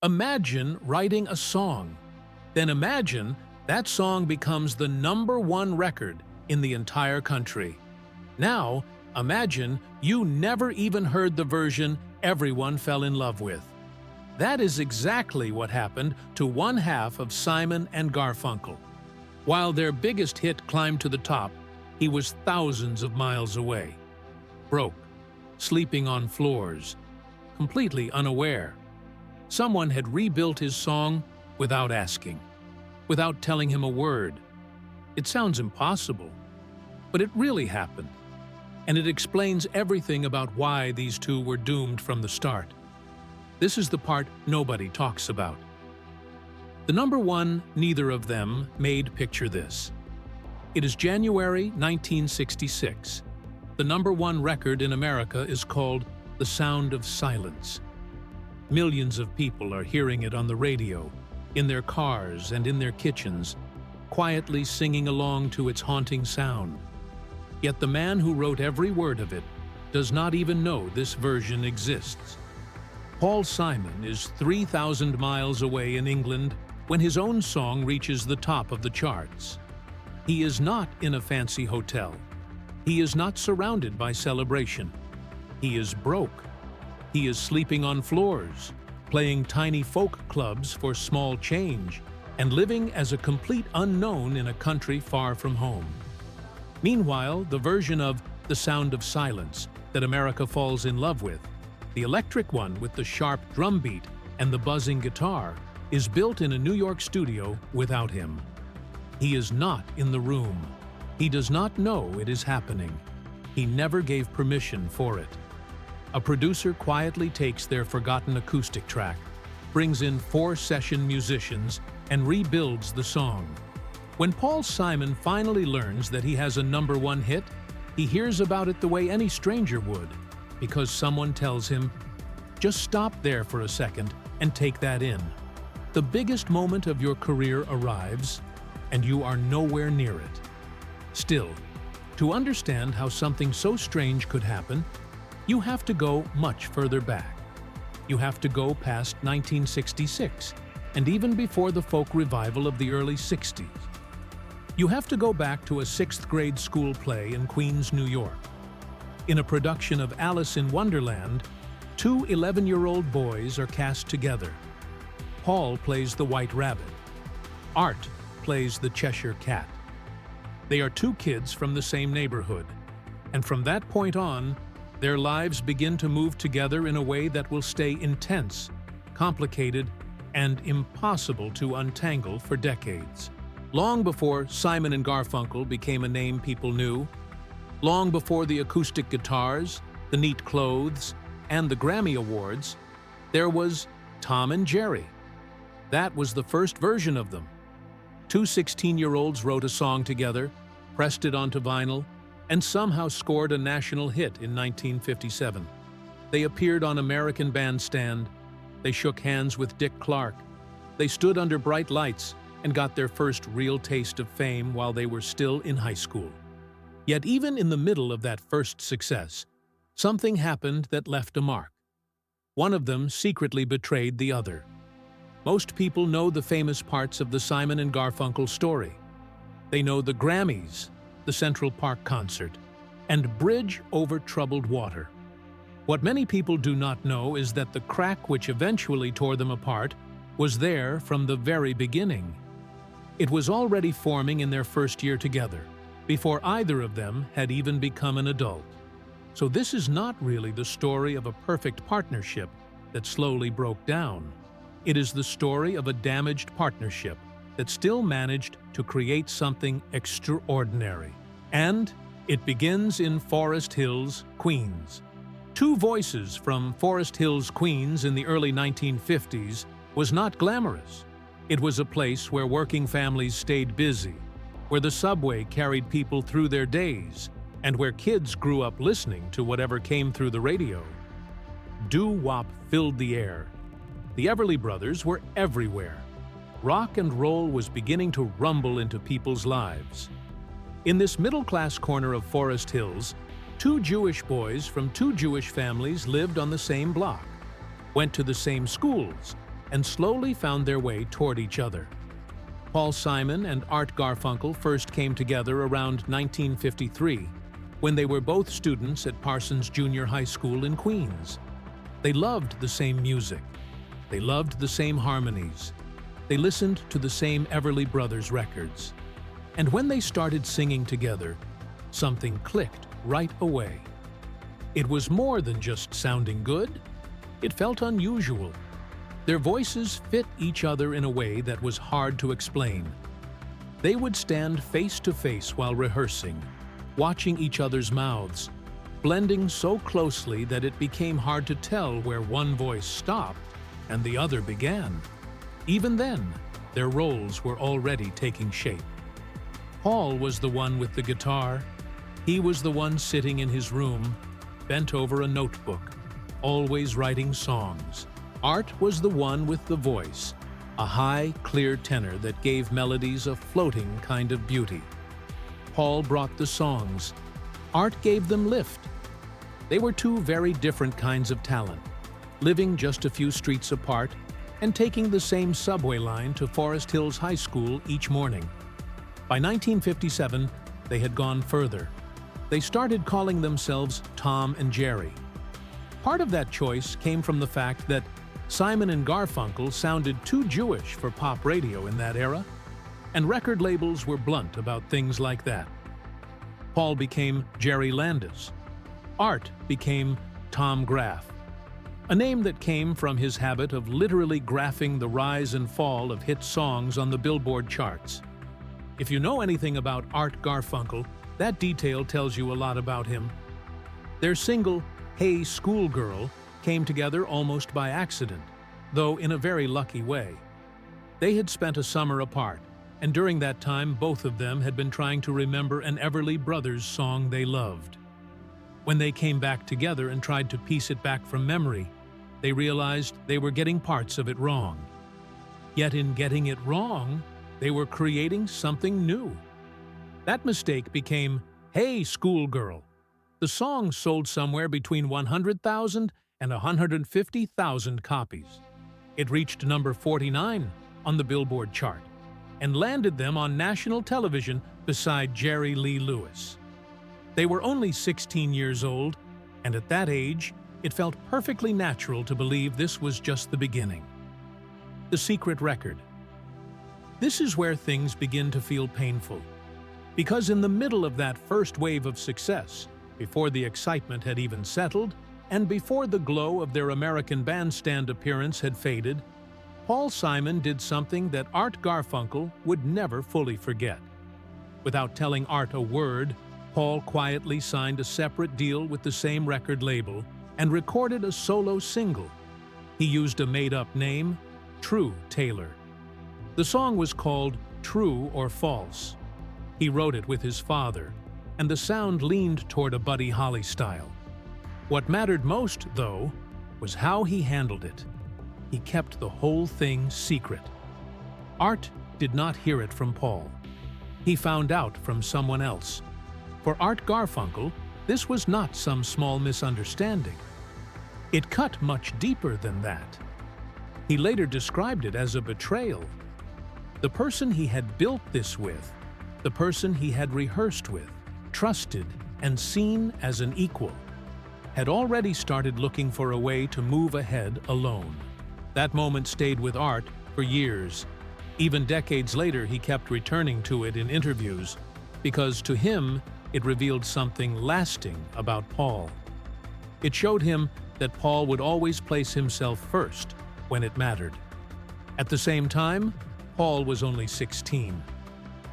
Imagine writing a song. Then imagine that song becomes the #1 record in the entire country. Now, imagine you never even heard the version everyone fell in love with. That is exactly what happened to one half of Simon and Garfunkel. While their biggest hit climbed to the top, he was thousands of miles away. Broke, sleeping on floors, completely unaware. Someone had rebuilt his song without asking, without telling him a word. It sounds impossible, but it really happened. And it explains everything about why these two were doomed from the start. This is the part nobody talks about. The #1 neither of them made picture this. It is January 1966. The #1 record in America is called The Sound of Silence. Millions of people are hearing it on the radio, in their cars and in their kitchens, quietly singing along to its haunting sound. Yet the man who wrote every word of it does not even know this version exists. Paul Simon is 3,000 miles away in England when his own song reaches the top of the charts. He is not in a fancy hotel. He is not surrounded by celebration. He is broke. He is sleeping on floors, playing tiny folk clubs for small change, and living as a complete unknown in a country far from home. Meanwhile, the version of The Sound of Silence that America falls in love with, the electric one with the sharp drum beat and the buzzing guitar, is built in a New York studio without him. He is not in the room. He does not know it is happening. He never gave permission for it. A producer quietly takes their forgotten acoustic track, brings in 4 session musicians, and rebuilds the song. When Paul Simon finally learns that he has a #1 hit, he hears about it the way any stranger would, because someone tells him, "Just stop there for a second and take that in. The biggest moment of your career arrives, and you are nowhere near it." Still, to understand how something so strange could happen, you have to go much further back. You have to go past 1966, and even before the folk revival of the early 60s. You have to go back to a 6th grade school play in Queens, New York. In a production of Alice in Wonderland, 2 11-year-old boys are cast together. Paul plays the White Rabbit. Art plays the Cheshire Cat. They are 2 kids from the same neighborhood, and from that point on, their lives begin to move together in a way that will stay intense, complicated, and impossible to untangle for decades. Long before Simon and Garfunkel became a name people knew, long before the acoustic guitars, the neat clothes, and the Grammy Awards, there was Tom and Jerry. That was the first version of them. 2 16-year-olds wrote a song together, pressed it onto vinyl, and somehow scored a national hit in 1957. They appeared on American Bandstand, they shook hands with Dick Clark, they stood under bright lights and got their first real taste of fame while they were still in high school. Yet even in the middle of that first success, something happened that left a mark. One of them secretly betrayed the other. Most people know the famous parts of the Simon and Garfunkel story. They know the Grammys, the Central Park concert, and Bridge Over Troubled Water. What many people do not know is that the crack which eventually tore them apart was there from the very beginning. It was already forming in their first year together, before either of them had even become an adult. So this is not really the story of a perfect partnership that slowly broke down. It is the story of a damaged partnership that still managed to create something extraordinary. And it begins in Forest Hills, Queens. 2 voices from Forest Hills, Queens in the early 1950s was not glamorous. It was a place where working families stayed busy, where the subway carried people through their days, and where kids grew up listening to whatever came through the radio. Doo-wop filled the air. The Everly Brothers were everywhere. Rock and roll was beginning to rumble into people's lives. In this middle-class corner of Forest Hills, 2 Jewish boys from 2 Jewish families lived on the same block, went to the same schools, and slowly found their way toward each other. Paul Simon and Art Garfunkel first came together around 1953, when they were both students at Parsons Junior High School in Queens. They loved the same music. They loved the same harmonies. They listened to the same Everly Brothers records. And when they started singing together, something clicked right away. It was more than just sounding good. It felt unusual. Their voices fit each other in a way that was hard to explain. They would stand face to face while rehearsing, watching each other's mouths, blending so closely that it became hard to tell where one voice stopped and the other began. Even then, their roles were already taking shape. Paul was the one with the guitar. He was the one sitting in his room, bent over a notebook, always writing songs. Art was the one with the voice, a high, clear tenor that gave melodies a floating kind of beauty. Paul brought the songs. Art gave them lift. They were two very different kinds of talent, living just a few streets apart and taking the same subway line to Forest Hills High School each morning. By 1957, they had gone further. They started calling themselves Tom and Jerry. Part of that choice came from the fact that Simon and Garfunkel sounded too Jewish for pop radio in that era, and record labels were blunt about things like that. Paul became Jerry Landis. Art became Tom Graff, a name that came from his habit of literally graphing the rise and fall of hit songs on the Billboard charts. If you know anything about Art Garfunkel, that detail tells you a lot about him. Their single, Hey Schoolgirl, came together almost by accident, though in a very lucky way. They had spent a summer apart, and during that time both of them had been trying to remember an Everly Brothers song they loved. When they came back together and tried to piece it back from memory, they realized they were getting parts of it wrong. Yet in getting it wrong, they were creating something new. That mistake became Hey Schoolgirl. The song sold somewhere between 100,000 and 150,000 copies. It reached number 49 on the Billboard chart and landed them on national television beside Jerry Lee Lewis. They were only 16 years old, and at that age, it felt perfectly natural to believe this was just the beginning. The secret record. This is where things begin to feel painful, because in the middle of that first wave of success, before the excitement had even settled, and before the glow of their American Bandstand appearance had faded, Paul Simon did something that Art Garfunkel would never fully forget. Without telling Art a word, Paul quietly signed a separate deal with the same record label and recorded a solo single. He used a made-up name, True Taylor. The song was called True or False. He wrote it with his father, and the sound leaned toward a Buddy Holly style. What mattered most, though, was how he handled it. He kept the whole thing secret. Art did not hear it from Paul. He found out from someone else. For Art Garfunkel, this was not some small misunderstanding. It cut much deeper than that. He later described it as a betrayal. The person he had built this with, the person he had rehearsed with, trusted, and seen as an equal, had already started looking for a way to move ahead alone. That moment stayed with Art for years. Even decades later, he kept returning to it in interviews, because to him, it revealed something lasting about Paul. It showed him that Paul would always place himself first when it mattered. At the same time, Paul was only 16.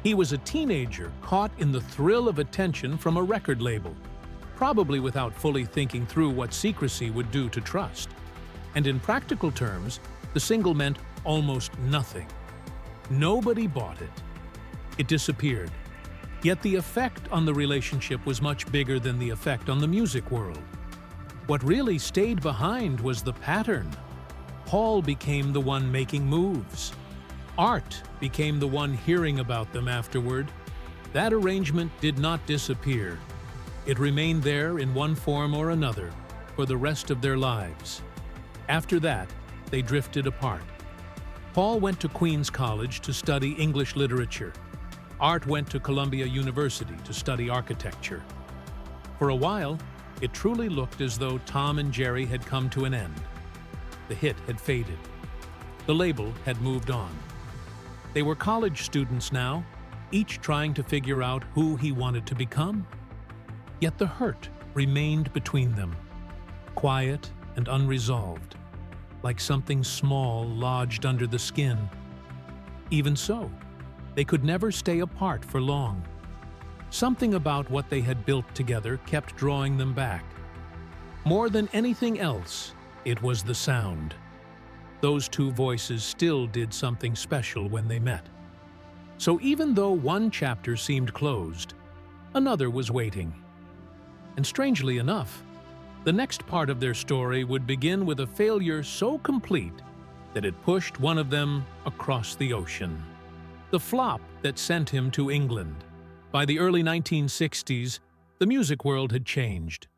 He was a teenager caught in the thrill of attention from a record label, probably without fully thinking through what secrecy would do to trust. And in practical terms, the single meant almost nothing. Nobody bought it. It disappeared. Yet the effect on the relationship was much bigger than the effect on the music world. What really stayed behind was the pattern. Paul became the one making moves. Art became the one hearing about them afterward. That arrangement did not disappear. It remained there in one form or another for the rest of their lives. After that, they drifted apart. Paul went to Queens College to study English literature. Art went to Columbia University to study architecture. For a while, it truly looked as though Tom and Jerry had come to an end. The hit had faded. The label had moved on. They were college students now, each trying to figure out who he wanted to become. Yet the hurt remained between them, quiet and unresolved, like something small lodged under the skin. Even so, they could never stay apart for long. Something about what they had built together kept drawing them back. More than anything else, it was the sound. Those two voices still did something special when they met. So even though one chapter seemed closed, another was waiting. And strangely enough, the next part of their story would begin with a failure so complete that it pushed one of them across the ocean. The flop that sent him to England. By the early 1960s, the music world had changed.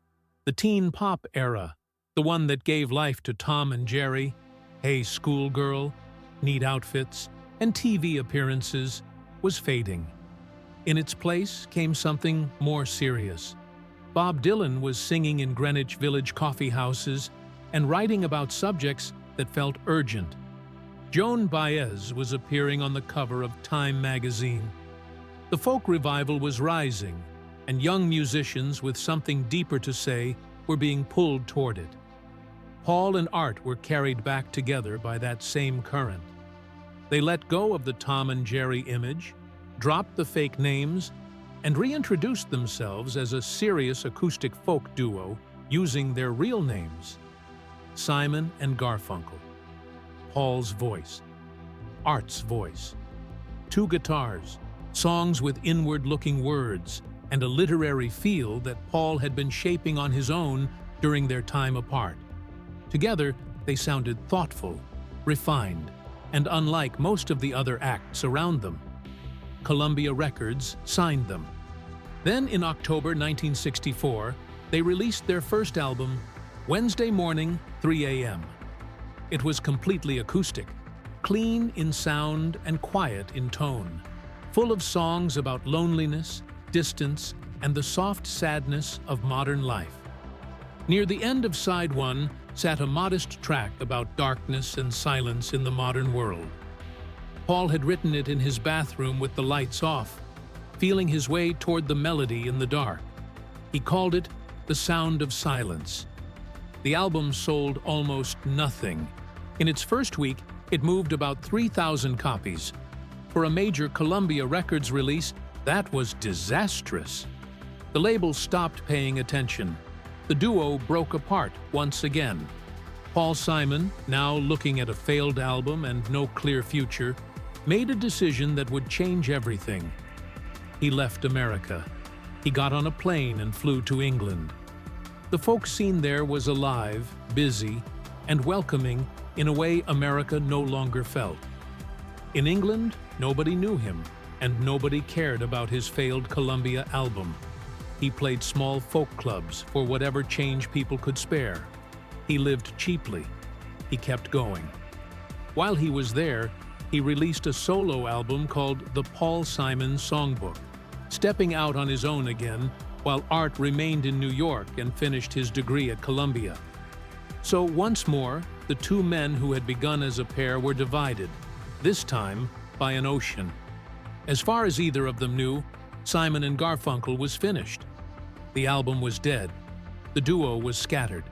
The teen pop era, the one that gave life to Tom and Jerry, Hey Schoolgirl, neat outfits, and TV appearances, was fading. In its place came something more serious. Bob Dylan was singing in Greenwich Village coffee houses and writing about subjects that felt urgent. Joan Baez was appearing on the cover of Time magazine. The folk revival was rising, and young musicians with something deeper to say were being pulled toward it. Paul and Art were carried back together by that same current. They let go of the Tom and Jerry image, dropped the fake names, and reintroduced themselves as a serious acoustic folk duo using their real names. Simon and Garfunkel. Paul's voice. Art's voice. Two guitars, songs with inward-looking words, and a literary feel that Paul had been shaping on his own during their time apart. Together, they sounded thoughtful, refined, and unlike most of the other acts around them. Columbia Records signed them. Then in October 1964, they released their first album, Wednesday Morning, 3 a.m. It was completely acoustic, clean in sound and quiet in tone, full of songs about loneliness, distance, and the soft sadness of modern life. Near the end of side one sat a modest track about darkness and silence in the modern world. Paul had written it in his bathroom with the lights off, feeling his way toward the melody in the dark. He called it The Sound of Silence. The album sold almost nothing. In its first week, it moved about 3,000 copies. For a major Columbia Records release, that was disastrous. The label stopped paying attention. The duo broke apart once again. Paul Simon, now looking at a failed album and no clear future, made a decision that would change everything. He left America. He got on a plane and flew to England. The folk scene there was alive, busy, and welcoming in a way America no longer felt. In England, nobody knew him, and nobody cared about his failed Columbia album. He played small folk clubs for whatever change people could spare. He lived cheaply. He kept going. While he was there, he released a solo album called The Paul Simon Songbook, stepping out on his own again while Art remained in New York and finished his degree at Columbia. So once more, the two men who had begun as a pair were divided, this time by an ocean. As far as either of them knew, Simon and Garfunkel was finished. The album was dead. The duo was scattered.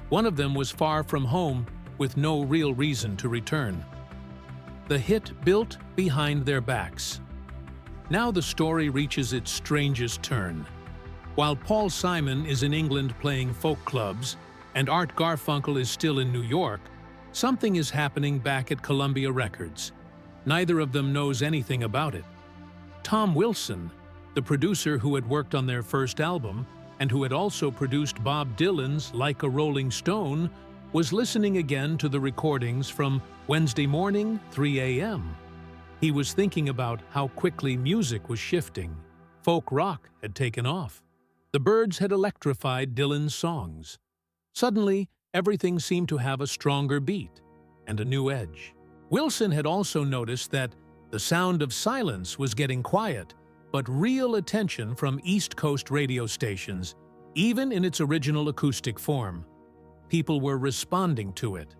One of them was far from home with no real reason to return. The hit built behind their backs. Now the story reaches its strangest turn. While Paul Simon is in England playing folk clubs and Art Garfunkel is still in New York, something is happening back at Columbia Records. Neither of them knows anything about it. Tom Wilson, the producer who had worked on their first album and who had also produced Bob Dylan's Like a Rolling Stone, was listening again to the recordings from Wednesday Morning, 3 a.m. He was thinking about how quickly music was shifting. Folk rock had taken off. The Byrds had electrified Dylan's songs. Suddenly, everything seemed to have a stronger beat and a new edge. Wilson had also noticed that the sound of silence was getting quiet, but real attention from East Coast radio stations, even in its original acoustic form. People were responding to it.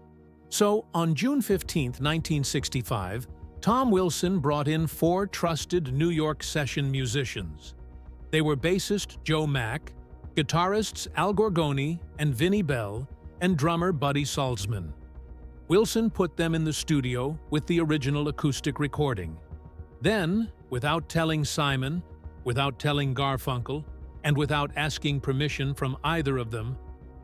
So, on June 15, 1965, Tom Wilson brought in 4 trusted New York session musicians. They were bassist Joe Mack, guitarists Al Gorgoni and Vinnie Bell, and drummer Buddy Salzman. Wilson put them in the studio with the original acoustic recording. Then, without telling Simon, without telling Garfunkel, and without asking permission from either of them,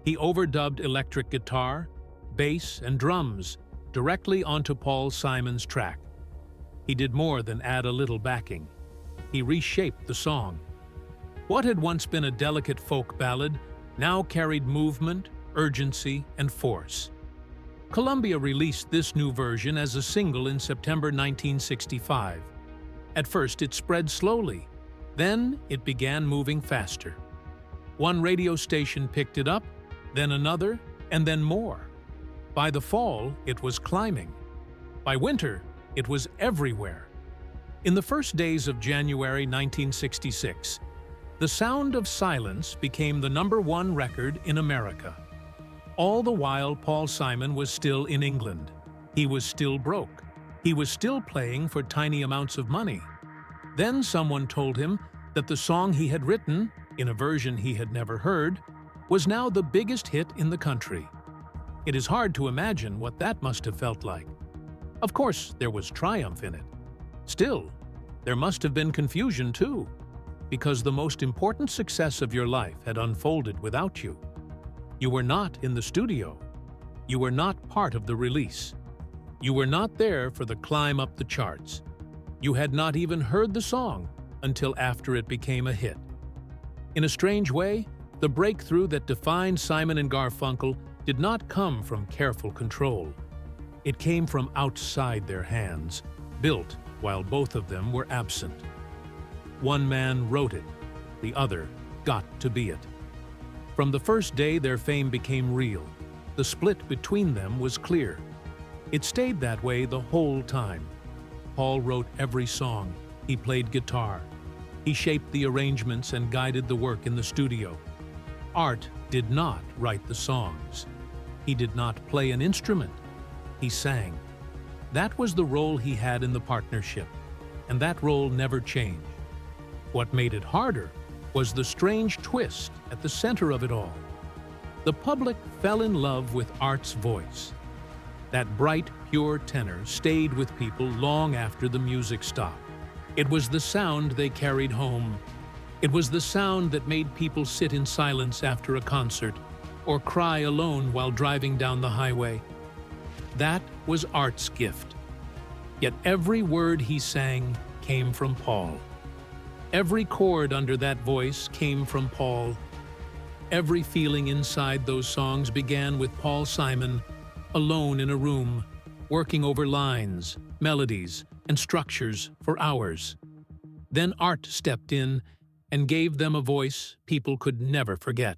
he overdubbed electric guitar, bass, and drums directly onto Paul Simon's track. He did more than add a little backing. He reshaped the song. What had once been a delicate folk ballad now carried movement, urgency, and force. Columbia released this new version as a single in September 1965. At first, it spread slowly. Then, it began moving faster. One radio station picked it up, then another, and then more. By the fall, it was climbing. By winter, it was everywhere. In the first days of January 1966, The Sound of Silence became the #1 record in America. All the while, Paul Simon was still in England. He was still broke. He was still playing for tiny amounts of money. Then someone told him that the song he had written, in a version he had never heard, was now the biggest hit in the country. It is hard to imagine what that must have felt like. Of course, there was triumph in it. Still, there must have been confusion too, because the most important success of your life had unfolded without you. You were not in the studio. You were not part of the release. You were not there for the climb up the charts. You had not even heard the song until after it became a hit. In a strange way, the breakthrough that defined Simon and Garfunkel did not come from careful control. It came from outside their hands, built while both of them were absent. One man wrote it, the other got to be it. From the first day their fame became real. The split between them was clear. It stayed that way the whole time. Paul wrote every song. He played guitar. He shaped the arrangements and guided the work in the studio. Art did not write the songs. He did not play an instrument. He sang. That was the role he had in the partnership, and that role never changed. What made it harder was the strange twist at the center of it all. The public fell in love with Art's voice. That bright, pure tenor stayed with people long after the music stopped. It was the sound they carried home. It was the sound that made people sit in silence after a concert or cry alone while driving down the highway. That was Art's gift. Yet every word he sang came from Paul. Every chord under that voice came from Paul. Every feeling inside those songs began with Paul Simon, alone in a room, working over lines, melodies, and structures for hours. Then Art stepped in and gave them a voice people could never forget.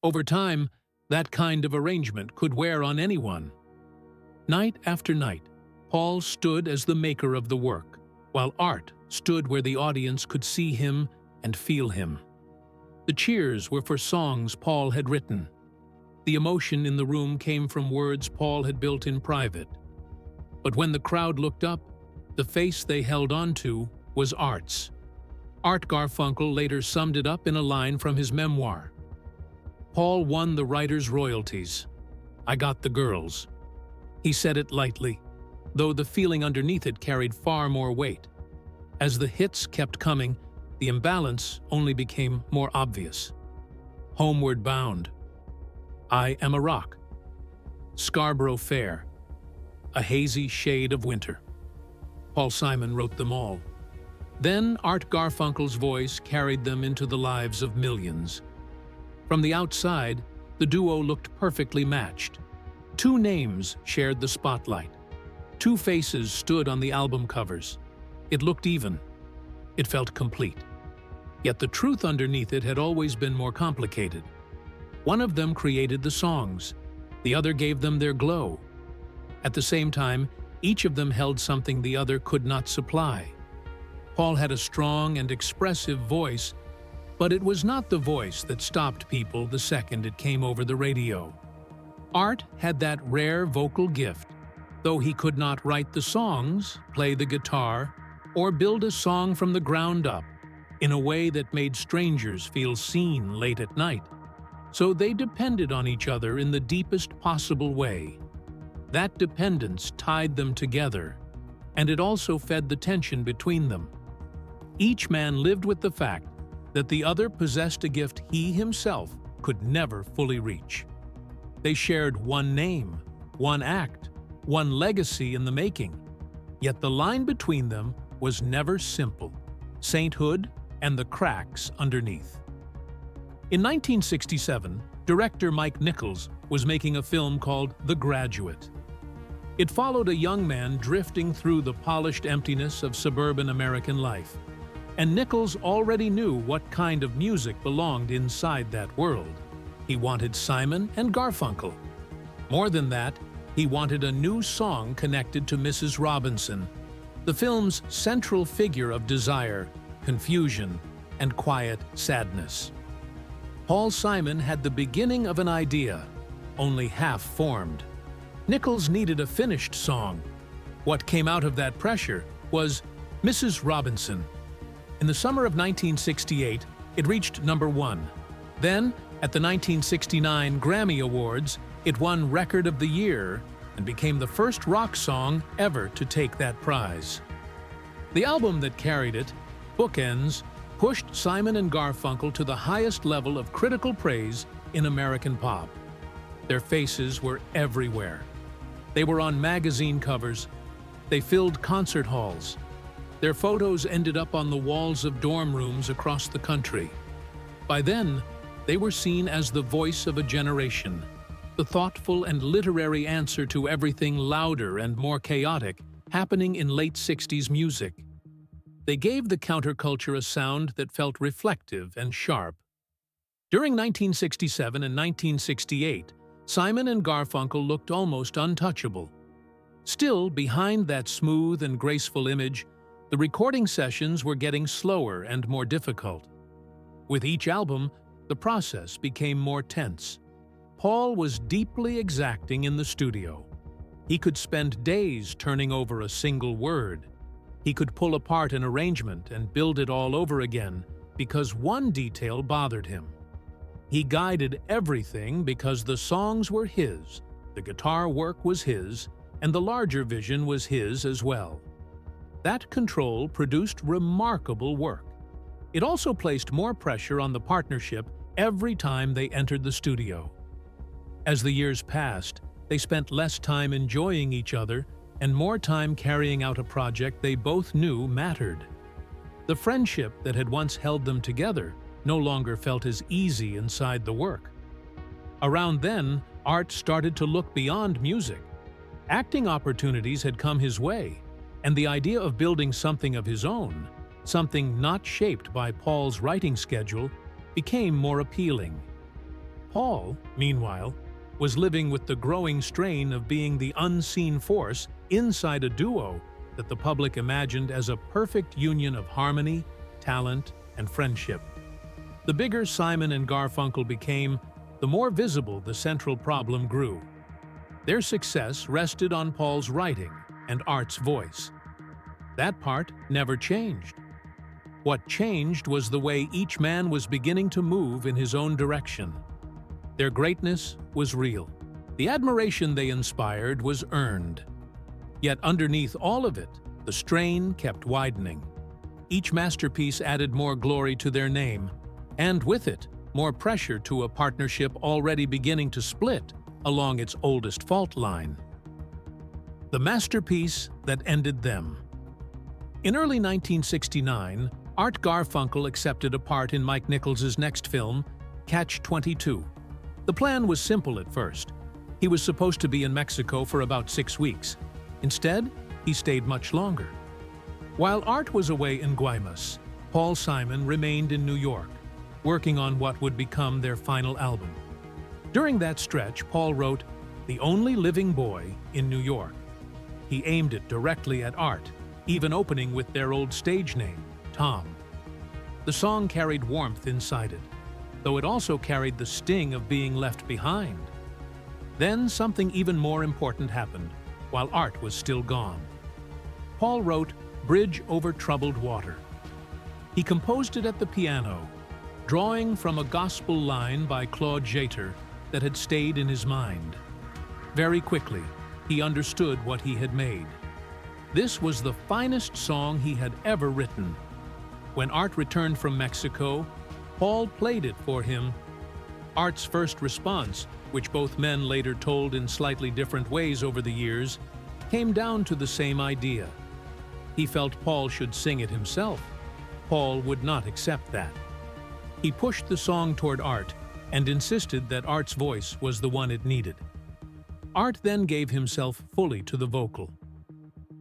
Over time, that kind of arrangement could wear on anyone. Night after night, Paul stood as the maker of the work, while Art stood where the audience could see him and feel him. The cheers were for songs Paul had written. The emotion in the room came from words Paul had built in private. But when the crowd looked up, the face they held onto was Art's. Art Garfunkel later summed it up in a line from his memoir. Paul won the writer's royalties. I got the girls. He said it lightly, though the feeling underneath it carried far more weight. As the hits kept coming, the imbalance only became more obvious. Homeward Bound, I Am a Rock, Scarborough Fair, A Hazy Shade of Winter. Paul Simon wrote them all. Then Art Garfunkel's voice carried them into the lives of millions. From the outside, the duo looked perfectly matched. Two names shared the spotlight. Two faces stood on the album covers. It looked even. It felt complete. Yet the truth underneath it had always been more complicated. One of them created the songs. The other gave them their glow. At the same time, Each of them held something the other could not supply. Paul had a strong and expressive voice, but it was not the voice that stopped people the second it came over the radio. Art had that rare vocal gift. Though he could not write the songs, play the guitar, or build a song from the ground up in a way that made strangers feel seen late at night, so they depended on each other in the deepest possible way. That dependence tied them together, and it also fed the tension between them. Each man lived with the fact that the other possessed a gift he himself could never fully reach. They shared one name, one act, one legacy in the making, yet the line between them was never simple: sainthood and the cracks underneath. In 1967, director Mike Nichols was making a film called The Graduate. It followed a young man drifting through the polished emptiness of suburban American life, and Nichols already knew what kind of music belonged inside that world. He wanted Simon and Garfunkel. More than that, he wanted a new song connected to Mrs. Robinson, the film's central figure of desire, confusion, and quiet sadness. Paul Simon had the beginning of an idea, only half formed. Nichols needed a finished song. What came out of that pressure was Mrs. Robinson. In the summer of 1968, it reached #1. Then, at the 1969 Grammy Awards, it won Record of the Year and became the first rock song ever to take that prize. The album that carried it, Bookends, pushed Simon and Garfunkel to the highest level of critical praise in American pop. Their faces were everywhere. They were on magazine covers. They filled concert halls. Their photos ended up on the walls of dorm rooms across the country. By then, they were seen as the voice of a generation, the thoughtful and literary answer to everything louder and more chaotic happening in late 60s music. They gave the counterculture a sound that felt reflective and sharp. During 1967 and 1968, Simon and Garfunkel looked almost untouchable. Still, behind that smooth and graceful image, the recording sessions were getting slower and more difficult. With each album, the process became more tense. Paul was deeply exacting in the studio. He could spend days turning over a single word. He could pull apart an arrangement and build it all over again because one detail bothered him. He guided everything because the songs were his, the guitar work was his, and the larger vision was his as well. That control produced remarkable work. It also placed more pressure on the partnership every time they entered the studio. As the years passed, they spent less time enjoying each other and more time carrying out a project they both knew mattered. The friendship that had once held them together no longer felt as easy inside the work. Around then, Art started to look beyond music. Acting opportunities had come his way, and the idea of building something of his own, something not shaped by Paul's writing schedule, became more appealing. Paul, meanwhile, was living with the growing strain of being the unseen force inside a duo that the public imagined as a perfect union of harmony, talent, and friendship. The bigger Simon and Garfunkel became, the more visible the central problem grew. Their success rested on Paul's writing and Art's voice. That part never changed. What changed was the way each man was beginning to move in his own direction. Their greatness was real. The admiration they inspired was earned. Yet underneath all of it, the strain kept widening. Each masterpiece added more glory to their name, and with it, more pressure to a partnership already beginning to split along its oldest fault line. The masterpiece that ended them. In early 1969, Art Garfunkel accepted a part in Mike Nichols' next film, Catch-22. The plan was simple at first. He was supposed to be in Mexico for about 6 weeks. Instead, he stayed much longer. While Art was away in Guaymas, Paul Simon remained in New York, working on what would become their final album. During that stretch, Paul wrote The Only Living Boy in New York. He aimed it directly at Art, even opening with their old stage name, Tom. The song carried warmth inside it, though it also carried the sting of being left behind. Then something even more important happened, while Art was still gone. Paul wrote "Bridge Over Troubled Water." He composed it at the piano, drawing from a gospel line by Claude Jeter that had stayed in his mind. Very quickly, he understood what he had made. This was the finest song he had ever written. When Art returned from Mexico, Paul played it for him. Art's first response, which both men later told in slightly different ways over the years, came down to the same idea. He felt Paul should sing it himself. Paul would not accept that. He pushed the song toward Art and insisted that Art's voice was the one it needed. Art then gave himself fully to the vocal.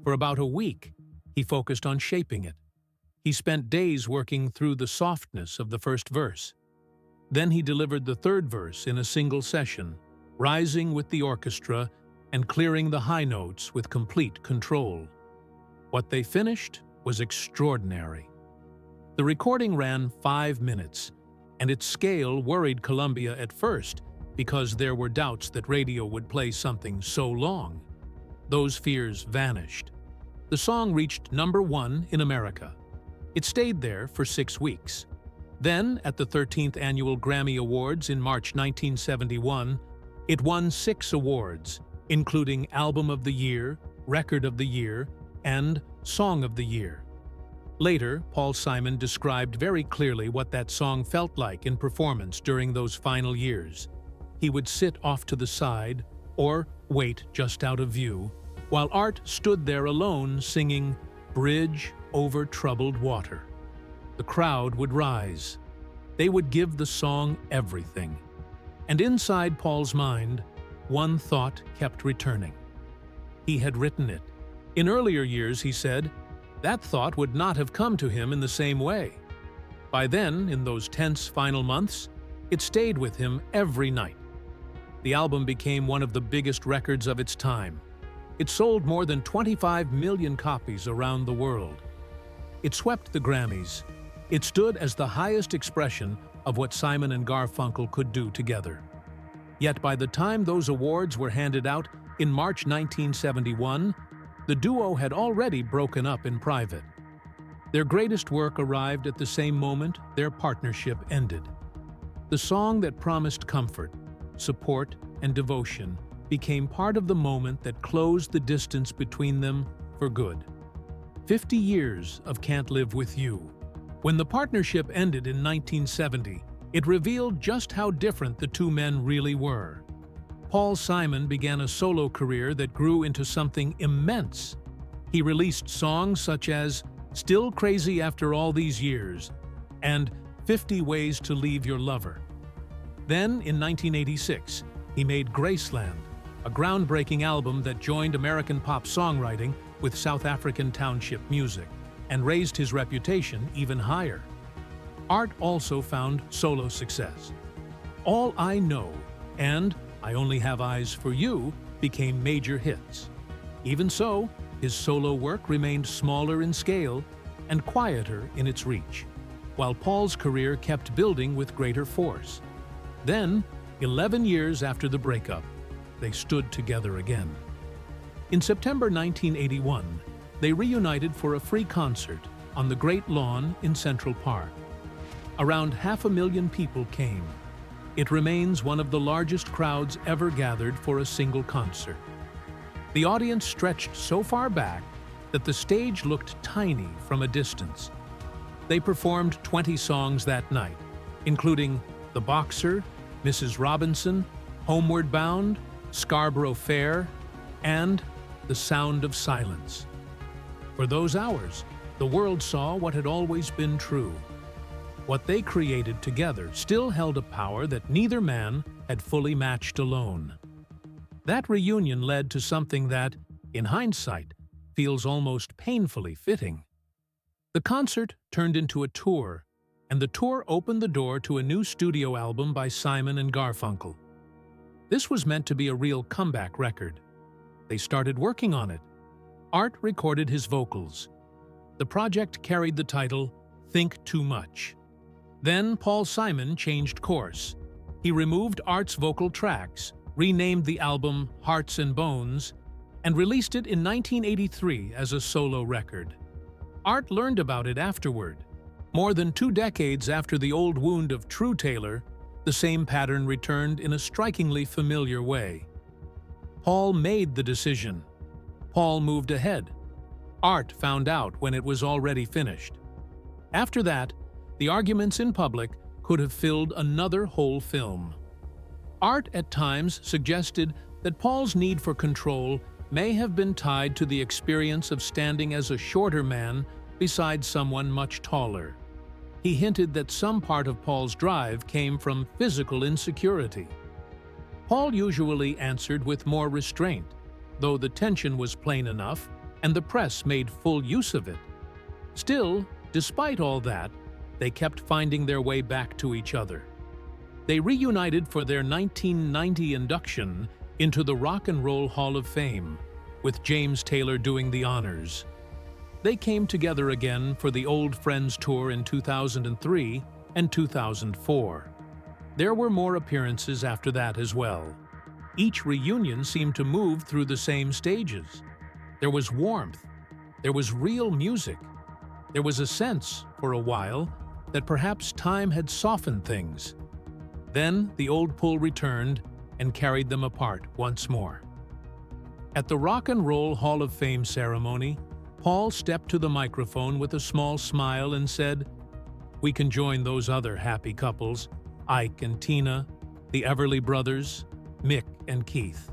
For about a week, he focused on shaping it. He spent days working through the softness of the first verse. Then he delivered the third verse in a single session, rising with the orchestra and clearing the high notes with complete control. What they finished was extraordinary. The recording ran 5 minutes, and its scale worried Columbia at first because there were doubts that radio would play something so long. Those fears vanished. The song reached #1 in America. It stayed there for 6 weeks. Then, at the 13th Annual Grammy Awards in March 1971, it won 6 awards, including Album of the Year, Record of the Year, and Song of the Year. Later, Paul Simon described very clearly what that song felt like in performance during those final years. He would sit off to the side, or wait just out of view, while Art stood there alone singing "Bridge Over Troubled Water." The crowd would rise. They would give the song everything. And inside Paul's mind, one thought kept returning. He had written it. In earlier years, he said, that thought would not have come to him in the same way. By then, in those tense final months, it stayed with him every night. The album became one of the biggest records of its time. It sold more than 25 million copies around the world. It swept the Grammys. It stood as the highest expression of what Simon and Garfunkel could do together. Yet by the time those awards were handed out in March 1971, the duo had already broken up in private. Their greatest work arrived at the same moment their partnership ended. The song that promised comfort, support, and devotion became part of the moment that closed the distance between them for good. 50 years of Can't Live With You. When the partnership ended in 1970, it revealed just how different the two men really were. Paul Simon began a solo career that grew into something immense. He released songs such as "Still Crazy After All These Years" and "50 Ways to Leave Your Lover." Then, in 1986, he made Graceland, a groundbreaking album that joined American pop songwriting with South African township music and raised his reputation even higher. Art also found solo success. "All I Know" and "I Only Have Eyes for You" became major hits. Even so, his solo work remained smaller in scale and quieter in its reach, while Paul's career kept building with greater force. Then, 11 years after the breakup, they stood together again. In September 1981, they reunited for a free concert on the Great Lawn in Central Park. Around 500,000 people came. It remains one of the largest crowds ever gathered for a single concert. The audience stretched so far back that the stage looked tiny from a distance. They performed 20 songs that night, including "The Boxer," "Mrs. Robinson," "Homeward Bound," "Scarborough Fair," and "The Sound of Silence." For those hours, the world saw what had always been true. What they created together still held a power that neither man had fully matched alone. That reunion led to something that, in hindsight, feels almost painfully fitting. The concert turned into a tour, and the tour opened the door to a new studio album by Simon and Garfunkel. This was meant to be a real comeback record. They started working on it, Art recorded his vocals. The project carried the title, Think Too Much. Then Paul Simon changed course. He removed Art's vocal tracks, renamed the album Hearts and Bones, and released it in 1983 as a solo record. Art learned about it afterward. More than 2 decades after the old wound of True Taylor, the same pattern returned in a strikingly familiar way. Paul made the decision. Paul moved ahead. Art found out when it was already finished. After that, the arguments in public could have filled another whole film. Art at times suggested that Paul's need for control may have been tied to the experience of standing as a shorter man beside someone much taller. He hinted that some part of Paul's drive came from physical insecurity. Paul usually answered with more restraint, though the tension was plain enough and the press made full use of it. Still, despite all that, they kept finding their way back to each other. They reunited for their 1990 induction into the Rock and Roll Hall of Fame, with James Taylor doing the honors. They came together again for the Old Friends Tour in 2003 and 2004. There were more appearances after that as well. Each reunion seemed to move through the same stages. There was warmth. There was real music. There was a sense, for a while, that perhaps time had softened things. Then the old pull returned and carried them apart once more. At the Rock and Roll Hall of Fame ceremony, Paul stepped to the microphone with a small smile and said, "We can join those other happy couples, Ike and Tina, the Everly Brothers, Mick and Keith."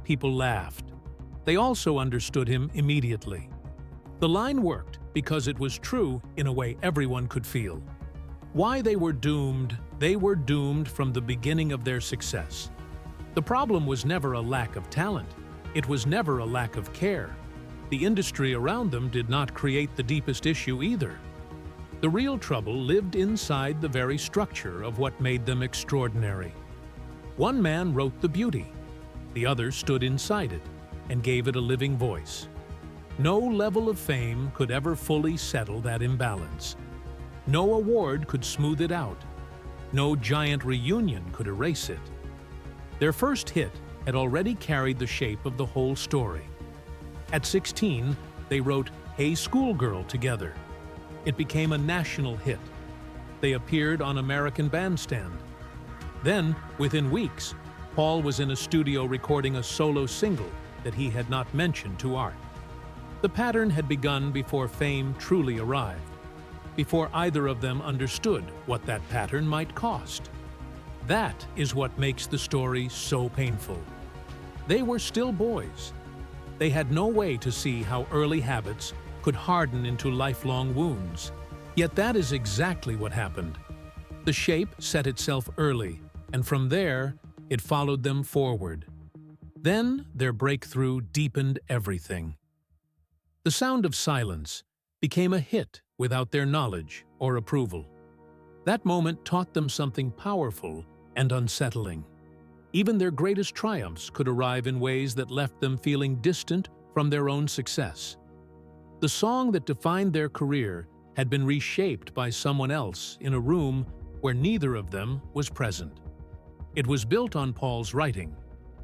People laughed. They also understood him immediately. The line worked because it was true in a way everyone could feel. Why they were doomed from the beginning of their success. The problem was never a lack of talent. It was never a lack of care. The industry around them did not create the deepest issue either. The real trouble lived inside the very structure of what made them extraordinary. One man wrote the beauty. The other stood inside it and gave it a living voice. No level of fame could ever fully settle that imbalance. No award could smooth it out. No giant reunion could erase it. Their first hit had already carried the shape of the whole story. At 16, they wrote Hey Schoolgirl together. It became a national hit. They appeared on American Bandstand. Then, within weeks, Paul was in a studio recording a solo single that he had not mentioned to Art. The pattern had begun before fame truly arrived, before either of them understood what that pattern might cost. That is what makes the story so painful. They were still boys. They had no way to see how early habits could harden into lifelong wounds. Yet that is exactly what happened. The shape set itself early, and from there, it followed them forward. Then their breakthrough deepened everything. The Sound of Silence became a hit without their knowledge or approval. That moment taught them something powerful and unsettling. Even their greatest triumphs could arrive in ways that left them feeling distant from their own success. The song that defined their career had been reshaped by someone else in a room where neither of them was present. It was built on Paul's writing,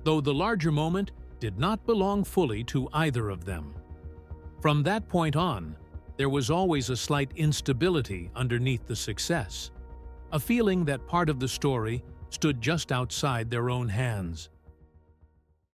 though the larger moment did not belong fully to either of them. From that point on, there was always a slight instability underneath the success, a feeling that part of the story stood just outside their own hands.